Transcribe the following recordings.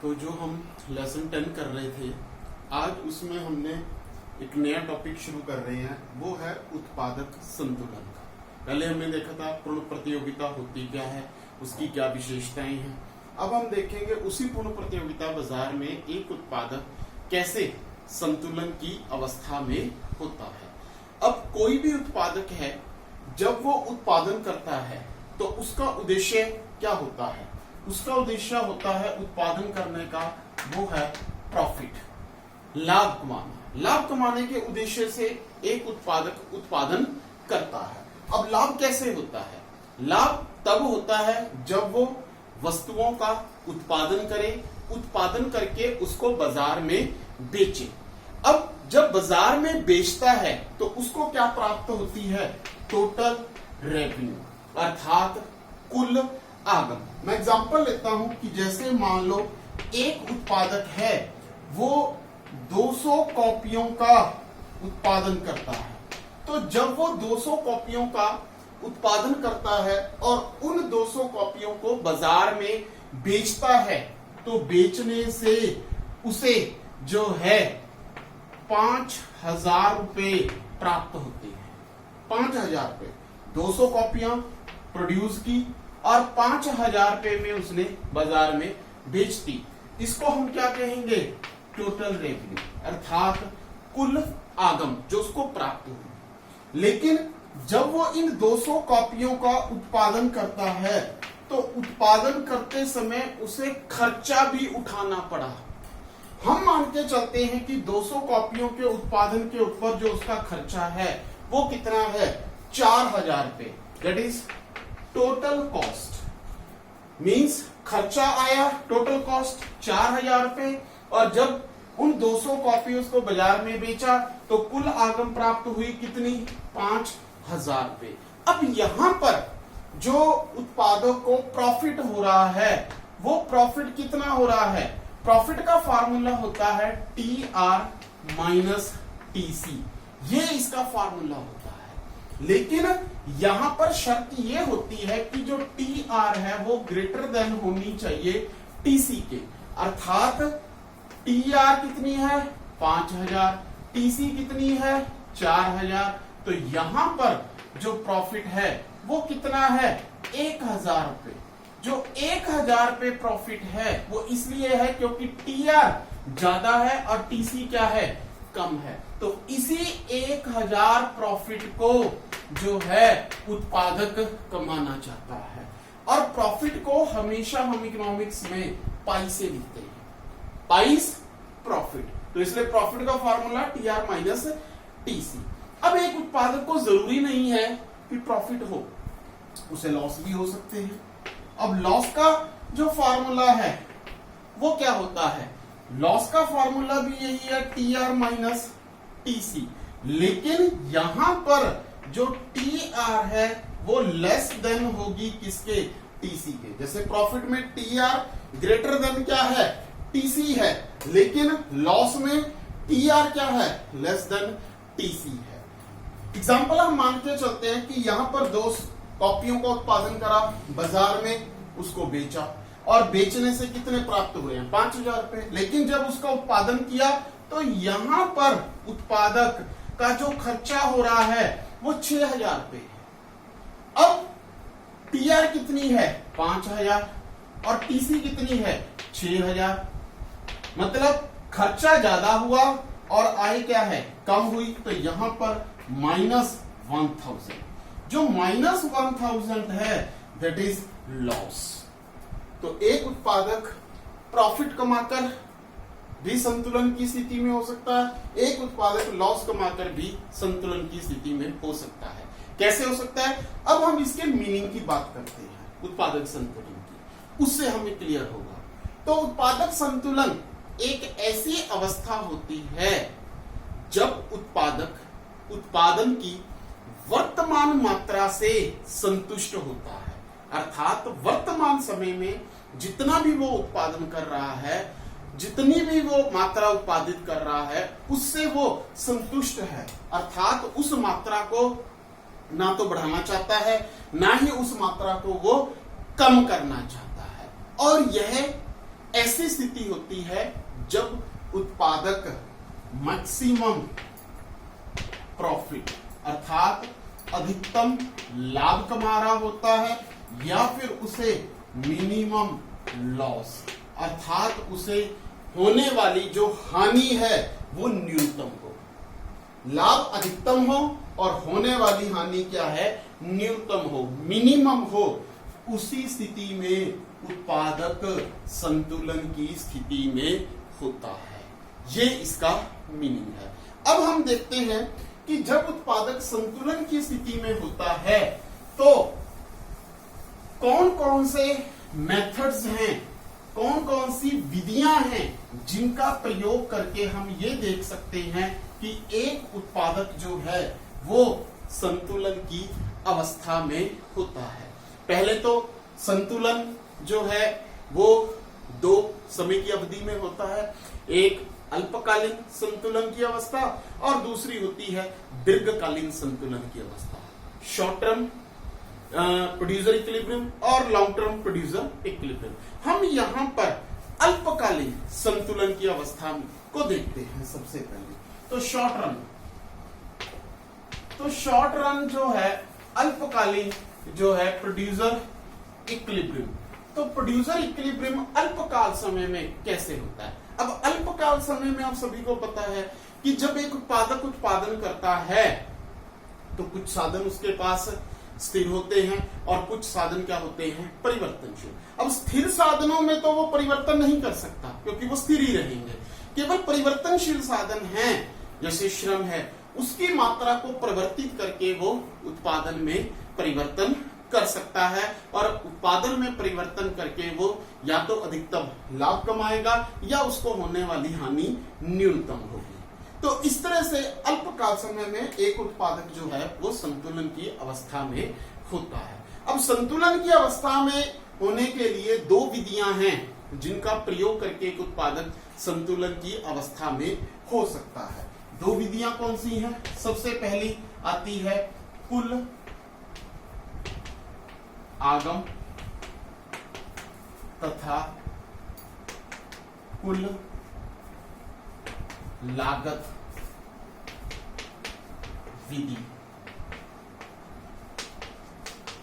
तो जो हम लेसन 10 कर रहे थे आज उसमें हमने एक नया टॉपिक शुरू कर रहे हैं, वो है उत्पादक संतुलन का। पहले हमने देखा था पूर्ण प्रतियोगिता होती क्या है, उसकी क्या विशेषताएं हैं। अब हम देखेंगे उसी पूर्ण प्रतियोगिता बाजार में एक उत्पादक कैसे संतुलन की अवस्था में होता है। अब कोई भी उत्पादक है, जब वो उत्पादन करता है तो उसका उद्देश्य क्या होता है? उसका उद्देश्य होता है उत्पादन करने का, वो है प्रॉफिट, लाभ कमाना। लाभ कमाने के उद्देश्य से एक उत्पादक उत्पादन करता है। अब लाभ कैसे होता है? लाभ तब होता है जब वो वस्तुओं का उत्पादन करे, उत्पादन करके उसको बाजार में बेचे। अब जब बाजार में बेचता है तो उसको क्या प्राप्त होती है? टोटल रेवेन्यू, अर्थात कुल आगम। मैं एग्जांपल लेता हूं कि जैसे मान लो एक उत्पादक है, वो 200 कॉपियों का उत्पादन करता है। तो जब वो 200 कॉपियों का उत्पादन करता है और उन 200 कॉपियों को बाजार में बेचता है, तो बेचने से उसे जो है 5,000 रुपए प्राप्त होते हैं। 5,000 रुपए, 200 कॉपियां प्रोड्यूस की और 5,000 रुपए में उसने बाजार में बेच दी। इसको हम क्या कहेंगे? टोटल रेवेन्यू, अर्थात कुल आगम जो उसको प्राप्त हुई। लेकिन जब वो इन 200 कॉपियों का उत्पादन करता है तो उत्पादन करते समय उसे खर्चा भी उठाना पड़ा। हम मान के चलते हैं कि 200 कॉपियों के उत्पादन के ऊपर जो उसका खर्चा है वो कितना है? 4,000 रुपए। That is total cost. Means खर्चा आया, टोटल कॉस्ट 4,000 रुपए, और जब उन 200 कॉपी उसको बाजार में बेचा तो कुल आगम प्राप्त हुई कितनी? 5,000 रुपए। अब यहां पर जो उत्पादक को प्रॉफिट हो रहा है, वो प्रॉफिट कितना हो रहा है? प्रॉफिट का फार्मूला होता है TR माइनस TC, ये इसका फार्मूला होता है। लेकिन यहां पर शर्त ये होती है कि जो TR है वो ग्रेटर देन होनी चाहिए TC के, अर्थात TR कितनी है? 5,000, TC कितनी है? 4,000। तो यहां पर जो प्रॉफिट है वो कितना है? 1,000 रुपए। जो 1,000 रुपए प्रॉफिट है वो इसलिए है क्योंकि TR ज्यादा है और TC क्या है? कम है। तो इसी 1,000 प्रॉफिट को जो है उत्पादक कमाना चाहता है। और प्रॉफिट को हमेशा हम इकोनॉमिक्स में पाई से लिखते हैं, पाइस प्रॉफिट। तो इसलिए प्रॉफिट का फॉर्मूला TR माइनस TC। अब एक उत्पादक को जरूरी नहीं है कि प्रॉफिट हो, उसे लॉस भी हो सकते हैं। अब लॉस का जो फॉर्मूला है वो क्या होता है? लॉस का फॉर्मूला भी यही है TR माइनस TC, लेकिन यहां पर जो TR है वो लेस देन होगी किसके? TC के। जैसे प्रॉफिट में TR ग्रेटर देन क्या है? TC है, लेकिन लॉस में TR क्या है? लेस देन TC है। एग्जाम्पल हम मान के चलते हैं कि यहां पर 2 कॉपियों का उत्पादन करा, बाजार में उसको बेचा, और बेचने से कितने प्राप्त हुए हैं? 5,000 रुपए। लेकिन जब उसका उत्पादन किया तो यहां पर उत्पादक का जो खर्चा हो रहा है वो 6,000 रुपए है। अब TR कितनी है? 5,000, और TC कितनी है? 6,000। मतलब खर्चा ज्यादा हुआ और आय क्या है? कम हुई। तो यहां पर -1,000, जो -1,000 है दैट इज लॉस। तो एक उत्पादक प्रॉफिट कमाकर भी संतुलन की स्थिति में हो सकता है, एक उत्पादक लॉस कमाकर भी संतुलन की स्थिति में हो सकता है। कैसे हो सकता है? अब हम इसके मीनिंग की बात करते हैं, उत्पादक संतुलन की, उससे हमें क्लियर होगा। तो उत्पादक संतुलन एक ऐसी अवस्था होती है जब उत्पादक उत्पादन की वर्तमान मात्रा से संतुष्ट होता है, अर्थात वर्तमान समय में जितना भी वो उत्पादन कर रहा है, जितनी भी वो मात्रा उत्पादित कर रहा है, उससे वो संतुष्ट है। अर्थात उस मात्रा को ना तो बढ़ाना चाहता है, ना ही उस मात्रा को वो कम करना चाहता है। और यह ऐसी स्थिति होती है जब उत्पादक मैक्सिमम प्रॉफिट अर्थात अधिकतम लाभ कमा रहा होता है, या फिर उसे मिनिमम लॉस अर्थात उसे होने वाली जो हानि है वो न्यूनतम हो। लाभ अधिकतम हो और होने वाली हानि क्या है, न्यूनतम हो, मिनिमम हो। उसी स्थिति में उत्पादक संतुलन की स्थिति में होता है। ये इसका मीनिंग है। अब हम देखते हैं कि जब उत्पादक संतुलन की स्थिति में होता है तो कौन कौन से मेथड्स हैं, कौन कौन सी विधियां हैं जिनका प्रयोग करके हम ये देख सकते हैं कि एक उत्पादक जो है वो संतुलन की अवस्था में होता है। पहले तो संतुलन जो है वो दो समय की अवधि में होता है, एक अल्पकालीन संतुलन की अवस्था और दूसरी होती है दीर्घकालीन संतुलन की अवस्था, शॉर्ट टर्म प्रोड्यूसर इक्विलिब्रियम और लॉन्ग टर्म प्रोड्यूसर इक्विलिब्रियम। हम यहां पर अल्पकालीन संतुलन की अवस्था को देखते हैं। सबसे पहले तो शॉर्ट रन जो है अल्पकालीन जो है प्रोड्यूसर इक्विलिब्रियम। तो प्रोड्यूसर इक्विलिब्रियम अल्पकाल समय में कैसे होता है? अब अल्पकाल समय में आप सभी को पता है कि जब एक उत्पादक उत्पादन करता है तो कुछ साधन उसके पास स्थिर होते हैं और कुछ साधन क्या होते हैं, परिवर्तनशील। अब स्थिर साधनों में तो वो परिवर्तन नहीं कर सकता क्योंकि वो स्थिर ही रहेंगे। केवल परिवर्तनशील साधन हैं जैसे श्रम है, उसकी मात्रा को परिवर्तित करके वो उत्पादन में परिवर्तन कर सकता है और उत्पादन में परिवर्तन करके वो या तो अधिकतम लाभ कमाएगा या उसको होने वाली हानि न्यूनतम होगी। तो इस तरह से अल्पकाल समय में एक उत्पादक जो है वो संतुलन की अवस्था में होता है। अब संतुलन की अवस्था में होने के लिए दो विधियां हैं जिनका प्रयोग करके एक उत्पादक संतुलन की अवस्था में हो सकता है। दो विधियां कौन सी हैं? सबसे पहली आती है कुल आगम तथा कुल लागत विधि।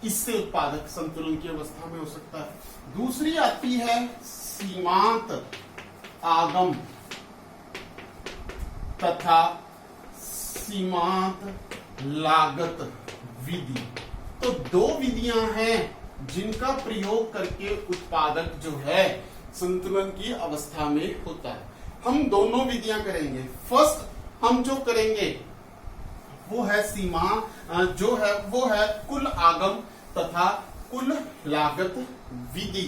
इससे उत्पादक संतुलन की अवस्था में हो सकता है। दूसरी आती है सीमांत आगम तथा सीमांत लागत विधि। तो दो विधियां हैं जिनका प्रयोग करके उत्पादक जो है संतुलन की अवस्था में होता है। हम दोनों विधियां करेंगे। फर्स्ट हम जो करेंगे वो है जो है वो है कुल आगम तथा कुल लागत विधि।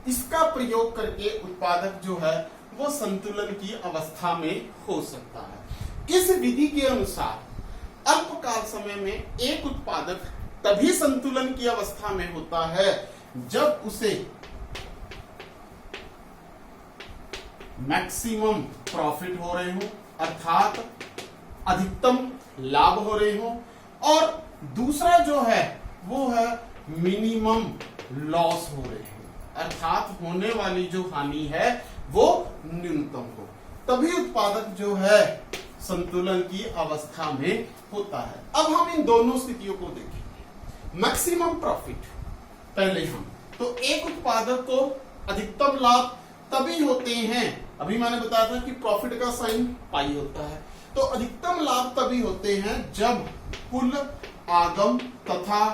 इसका प्रयोग करके उत्पादक जो है वो संतुलन की अवस्था में हो सकता है। इस विधि के अनुसार अल्पकाल समय में एक उत्पादक तभी संतुलन की अवस्था में होता है जब उसे मैक्सिमम प्रॉफिट हो रहे हो अर्थात अधिकतम लाभ हो रहे हो, और दूसरा जो है वो है मिनिमम लॉस हो रहे हो अर्थात होने वाली जो हानि है वो न्यूनतम हो। तभी उत्पादक जो है संतुलन की अवस्था में होता है। अब हम इन दोनों स्थितियों को देखेंगे। मैक्सिमम प्रॉफिट पहले हम तो एक उत्पादक को अधिकतम लाभ तभी होते हैं, अभी मैंने बताया था कि प्रॉफिट का साइन पाई होता है, तो अधिकतम लाभ तभी होते हैं जब कुल आगम तथा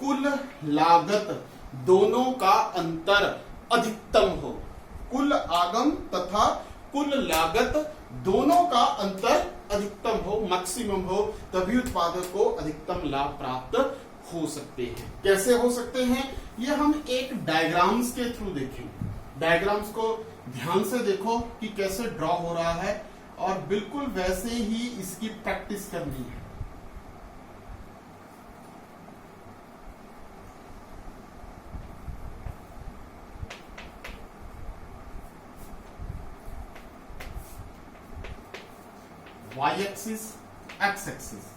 कुल लागत दोनों का अंतर अधिकतम हो। कुल आगम तथा कुल लागत दोनों का अंतर अधिकतम हो, मैक्सिमम हो, तभी उत्पादक को अधिकतम लाभ प्राप्त हो सकते हैं। कैसे हो सकते हैं ये हम एक डायग्राम्स के थ्रू देखेंगे। डायग्राम्स को ध्यान से देखो कि कैसे ड्रॉ हो रहा है और बिल्कुल वैसे ही इसकी प्रैक्टिस करनी है। y axis x axis.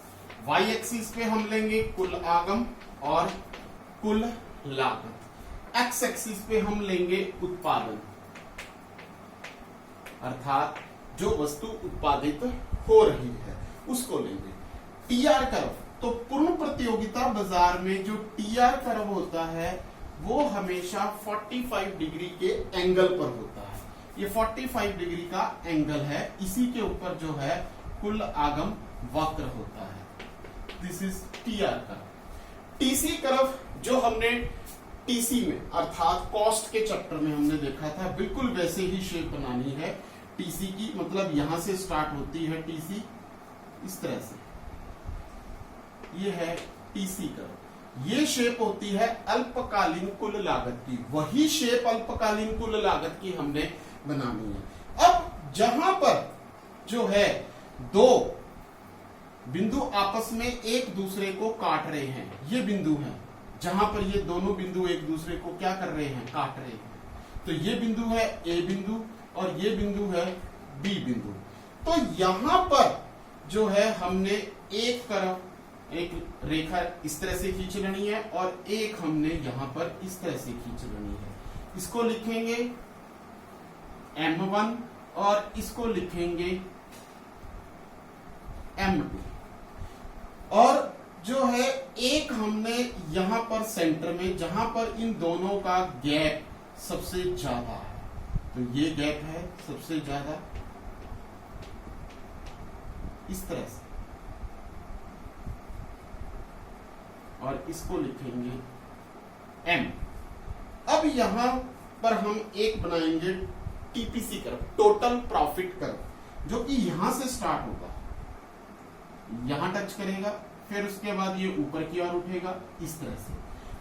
y axis पे हम लेंगे कुल आगम और कुल लागत, x एक्सिस पे हम लेंगे उत्पादन अर्थात जो वस्तु उत्पादित हो रही है उसको लेंगे। टीआर कर्व, तो पूर्ण प्रतियोगिता बाजार में जो टीआर कर्व होता है वो हमेशा 45 डिग्री के एंगल पर होता है। ये 45 डिग्री का एंगल है, इसी के ऊपर जो है कुल आगम वक्र होता है। This is TR curve. TC curve जो हमने टीसी में अर्थात कॉस्ट के चैप्टर में हमने देखा था, बिल्कुल वैसे ही शेप बनानी है टीसी की, मतलब यहां से स्टार्ट होती है टीसी इस तरह से, ये है टीसी कर्व। ये शेप होती है अल्पकालीन कुल लागत की, वही शेप अल्पकालीन कुल लागत की हमने बनानी है। अब जहां पर जो है दो बिंदु आपस में एक दूसरे को काट रहे हैं, ये बिंदु है जहां पर ये दोनों बिंदु एक दूसरे को क्या कर रहे हैं, काट रहे हैं। तो ये बिंदु है ए बिंदु और ये बिंदु है बी बिंदु। तो यहां पर जो है हमने एक रेखा इस तरह से खींच लेनी है और एक हमने यहां पर इस तरह से खींच लेनी है। इसको लिखेंगे M1 और इसको लिखेंगे M2। और जो है एक हमने यहां पर सेंटर में, जहां पर इन दोनों का गैप सबसे ज्यादा है, तो ये गैप है सबसे ज्यादा इस तरह से, और इसको लिखेंगे M। अब यहां पर हम एक बनाएंगे TPC curve, total profit curve, जो कि यहां से स्टार्ट होगा, यहां टच करेगा, फिर उसके बाद ये ऊपर की ओर उठेगा इस तरह से,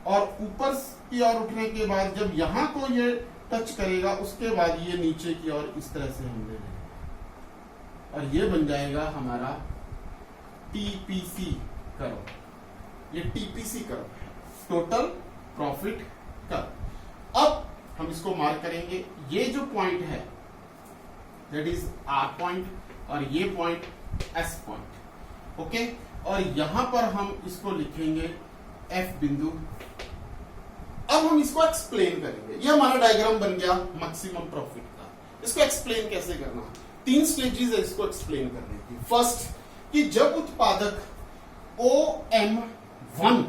और ऊपर की ओर उठने के बाद जब यहां को ये टच करेगा उसके बाद ये नीचे की ओर इस तरह से हम ले लेंगे और ये बन जाएगा हमारा टीपीसी कर्व। ये टीपीसी कर्व है, टोटल प्रॉफिट कर्व। अब हम इसको मार्क करेंगे, ये जो पॉइंट है दैट इज आर पॉइंट और ये पॉइंट एस पॉइंट, ओके। और यहां पर हम इसको लिखेंगे एफ बिंदु। अब हम इसको एक्सप्लेन करेंगे, ये हमारा डायग्राम बन गया मैक्सिमम प्रॉफिट का। इसको एक्सप्लेन कैसे करना, 3 स्टेजेस है इसको एक्सप्लेन करने की। फर्स्ट, कि जब उत्पादक OM1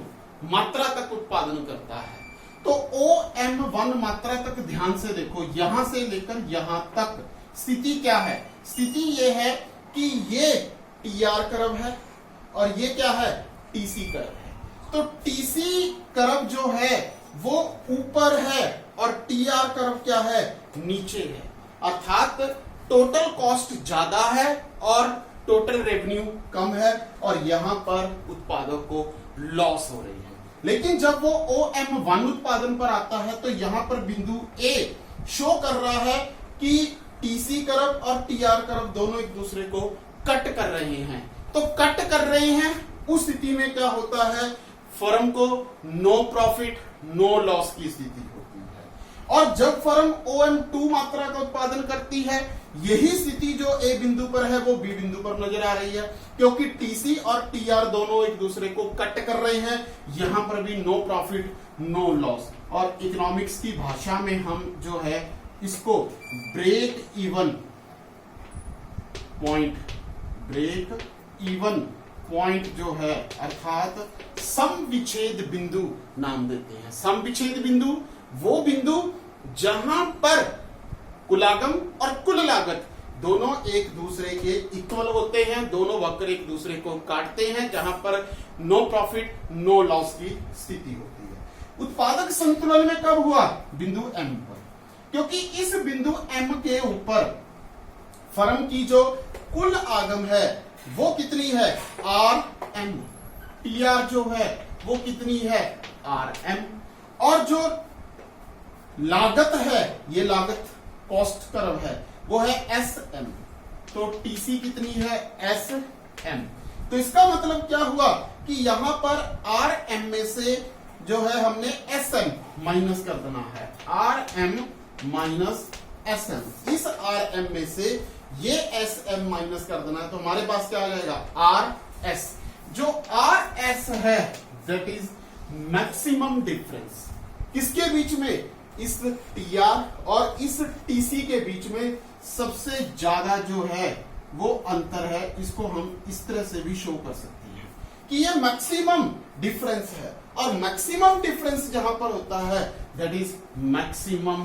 मात्रा तक उत्पादन करता है, तो OM1 मात्रा तक ध्यान से देखो, यहां से लेकर यहां तक स्थिति क्या है, स्थिति ये है कि ये टीआर कर्व है और ये क्या है, टीसी कर्व है। तो टीसी कर्व जो है वो ऊपर है और टीआर कर्व क्या है, नीचे है। अर्थात टोटल कॉस्ट ज्यादा है और टोटल रेवेन्यू कम है और यहां पर उत्पादक को लॉस हो रही है। लेकिन जब वो OM1 उत्पादन पर आता है तो यहां पर बिंदु ए शो कर रहा है कि टीसी कर्व और टीआर कर्व दोनों एक दूसरे को कट कर रहे हैं। तो कट कर रहे हैं, उस स्थिति में क्या होता है, फर्म को नो प्रॉफिट नो लॉस की स्थिति होती है। और जब फर्म OM2 मात्रा का उत्पादन करती है, यही स्थिति जो ए बिंदु पर है वो बी बिंदु पर नजर आ रही है, क्योंकि टीसी और टीआर दोनों एक दूसरे को कट कर रहे हैं। यहां पर भी नो प्रॉफिट नो लॉस। और इकोनॉमिक्स की भाषा में हम जो है इसको ब्रेक इवन पॉइंट जो है अर्थात सम विच्छेद बिंदु नाम देते हैं। सम विच्छेद बिंदु वो बिंदु जहां पर कुलागम और कुल लागत दोनों एक दूसरे के इक्वल होते हैं, दोनों वक्र एक दूसरे को काटते हैं, जहां पर नो प्रॉफिट नो लॉस की स्थिति होती है। उत्पादक संतुलन में कब हुआ, बिंदु M पर, क्योंकि इस बिंदु M के ऊपर फर्म की जो कुल आगम है वो कितनी है, RM। टीआर जो है वो कितनी है, RM। और जो लागत है, ये लागत कॉस्ट कर्व है, वो है SM। तो टीसी कितनी है, SM। तो इसका मतलब क्या हुआ कि यहां पर RM में से जो है हमने SM माइनस कर देना है, RM माइनस SM। इस RM में से ये SM माइनस कर देना है, तो हमारे पास क्या आ जाएगा, RS। जो RS है दैट इज मैक्सिमम डिफरेंस, किसके बीच में, इस टीआर और इस टीसी के बीच में सबसे ज्यादा जो है वो अंतर है, इसको हम इस तरह से भी शो कर सकते हैं कि ये मैक्सिमम डिफरेंस है, और मैक्सिमम डिफरेंस जहां पर होता है दैट इज मैक्सिमम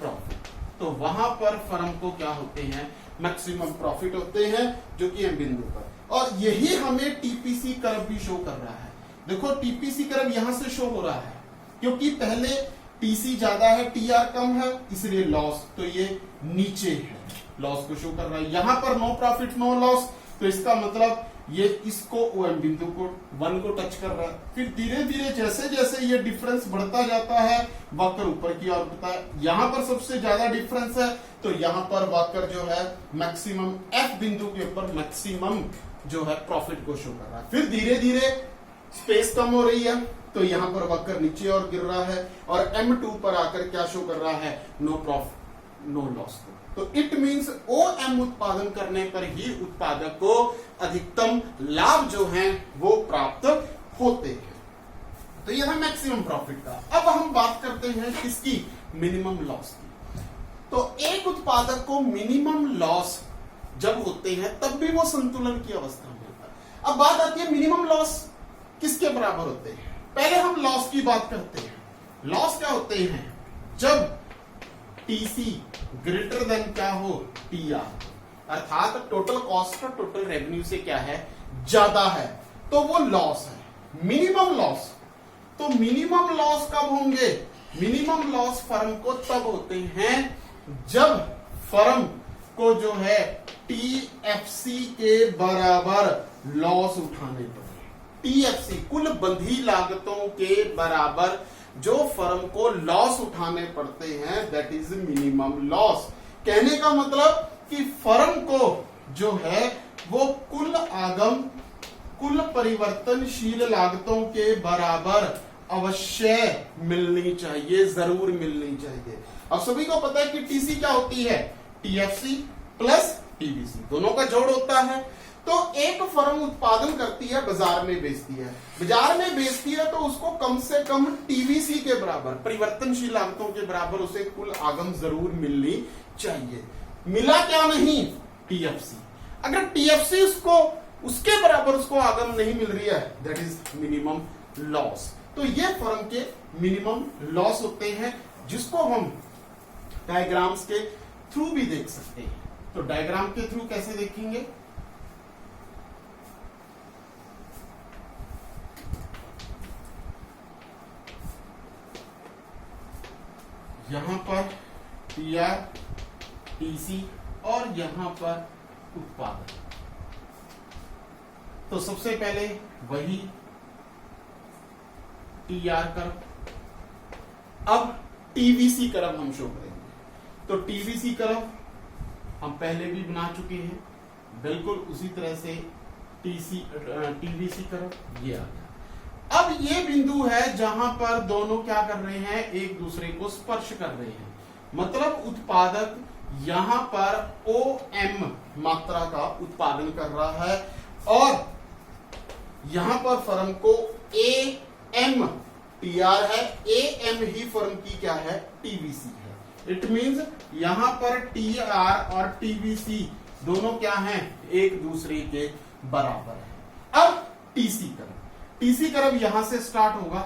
प्रॉफिट। तो वहां पर फर्म को क्या होते हैं, मैक्सिमम प्रॉफिट होते हैं, जो कि एम बिंदु पर। और यही हमें टीपीसी कर्व भी शो कर रहा है। देखो टीपीसी कर्व यहां से शो हो रहा है क्योंकि पहले टीसी ज्यादा है, टीआर कम है, इसलिए लॉस, तो ये नीचे है, लॉस को शो कर रहा है। यहां पर नो प्रॉफिट नो लॉस, तो इसका मतलब ये इसको ओएम बिंदु को 1 को टच कर रहा है। फिर धीरे धीरे जैसे जैसे ये डिफरेंस बढ़ता जाता है वक्र ऊपर की ओर बढ़ता है। यहां पर सबसे ज्यादा डिफरेंस है, तो यहां पर वक्र जो है मैक्सिमम एफ बिंदु के ऊपर मैक्सिमम जो है प्रॉफिट को शो कर रहा है। फिर धीरे धीरे स्पेस कम हो रही है, तो यहां पर वक्र नीचे और गिर रहा है, और M2 पर आकर क्या शो कर रहा है, नो प्रॉफिट नो लॉस। तो इट मींस OM उत्पादन करने पर ही उत्पादक को अधिकतम लाभ जो है वो प्राप्त होते हैं। तो यह है मैक्सिमम प्रॉफिट का। अब हम बात करते हैं किसकी, मिनिमम लॉस की। तो एक उत्पादक को मिनिमम लॉस जब होते हैं तब भी वो संतुलन की अवस्था में होता है। अब बात आती है मिनिमम लॉस किसके बराबर होते हैं। पहले हम लॉस की बात करते हैं। लॉस क्या होते हैं, जब टीसी ग्रेटर देन क्या हो, टीआर, अर्थात टोटल कॉस्ट का टोटल रेवेन्यू से क्या है, ज्यादा है, तो वो लॉस है। मिनिमम लॉस, तो मिनिमम लॉस कब होंगे, मिनिमम लॉस फर्म को तब होते हैं जब फर्म को जो है टीएफसी के बराबर लॉस उठाने पड़े। टीएफसी कुल बंधी लागतों के बराबर जो फर्म को लॉस उठाने पड़ते हैं दैट इज मिनिमम लॉस। कहने का मतलब कि फर्म को जो है वो कुल आगम कुल परिवर्तनशील लागतों के बराबर अवश्य मिलनी चाहिए, जरूर मिलनी चाहिए। अब सभी को पता है कि टीसी क्या होती है, टीएफसी प्लस टीवीसी, दोनों का जोड़ होता है। तो एक फर्म उत्पादन करती है, बाजार में बेचती है, बाजार में बेचती है तो उसको कम से कम टीवीसी के बराबर परिवर्तनशील लागतों के बराबर उसे कुल आगम जरूर मिलनी चाहिए। मिला क्या नहीं, टीएफसी। अगर टीएफसी उसको उसके बराबर उसको आगम नहीं मिल रही है दैट इज मिनिमम लॉस। तो ये फर्म के मिनिमम लॉस होते हैं, जिसको हम डायग्राम्स के थ्रू भी देख सकते हैं। तो डायग्राम के थ्रू कैसे देखेंगे, यहां पर टीआर टीसी और यहां पर उत्पादन। तो सबसे पहले वही टीआर कर्व, अब टीवीसी कर्व हम शो करेंगे। तो टीवीसी कर्व हम पहले भी बना चुके हैं, बिल्कुल उसी तरह से टीवीसी कर्व ये आ गया। अब ये बिंदु है जहां पर दोनों क्या कर रहे हैं, एक दूसरे को स्पर्श कर रहे हैं। मतलब उत्पादक यहां पर OM मात्रा का उत्पादन कर रहा है और यहां पर फर्म को AM टीआर है, AM ही फर्म की क्या है, टीवीसी है। इट मींस यहां पर टीआर और टीवीसी दोनों क्या हैं, एक दूसरे के बराबर है। अब टीसी कर्व, टीसी कर्व यहां से स्टार्ट होगा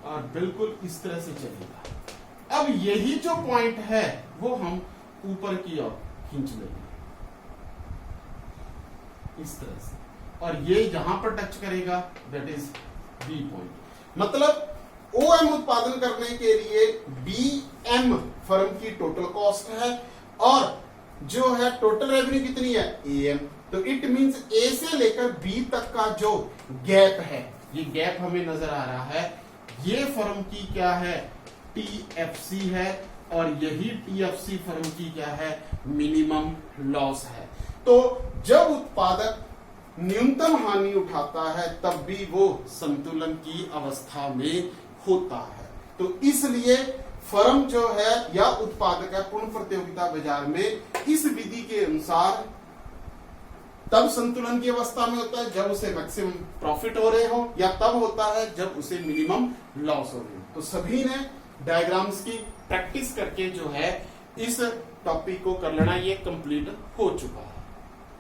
और बिल्कुल इस तरह से चलेगा। अब यही जो पॉइंट है वो हम ऊपर की ओर खींच लेंगे इस तरह से, और ये जहां पर टच करेगा दैट इज बी पॉइंट। मतलब OM उत्पादन करने के लिए BM फर्म की टोटल कॉस्ट है और जो है टोटल रेवेन्यू कितनी है, AM। तो इट मींस A से लेकर B तक का जो गैप है, ये गैप हमें नजर आ रहा है, ये फर्म की क्या है, TFC है, और यही TFC फर्म की क्या है, मिनिमम लॉस है। तो जब उत्पादक न्यूनतम हानि उठाता है तब भी वो संतुलन की अवस्था में होता है। तो इसलिए फर्म जो है या उत्पादक है पूर्ण प्रतियोगिता बाजार में इस विधि के अनुसार तब संतुलन की अवस्था में होता है जब उसे मैक्सिमम प्रॉफिट हो रहे हो, या तब होता है जब उसे मिनिमम लॉस हो रहे हो। तो सभी ने डायग्राम्स की प्रैक्टिस करके जो है इस टॉपिक को कर लेना, ये कंप्लीट हो चुका है।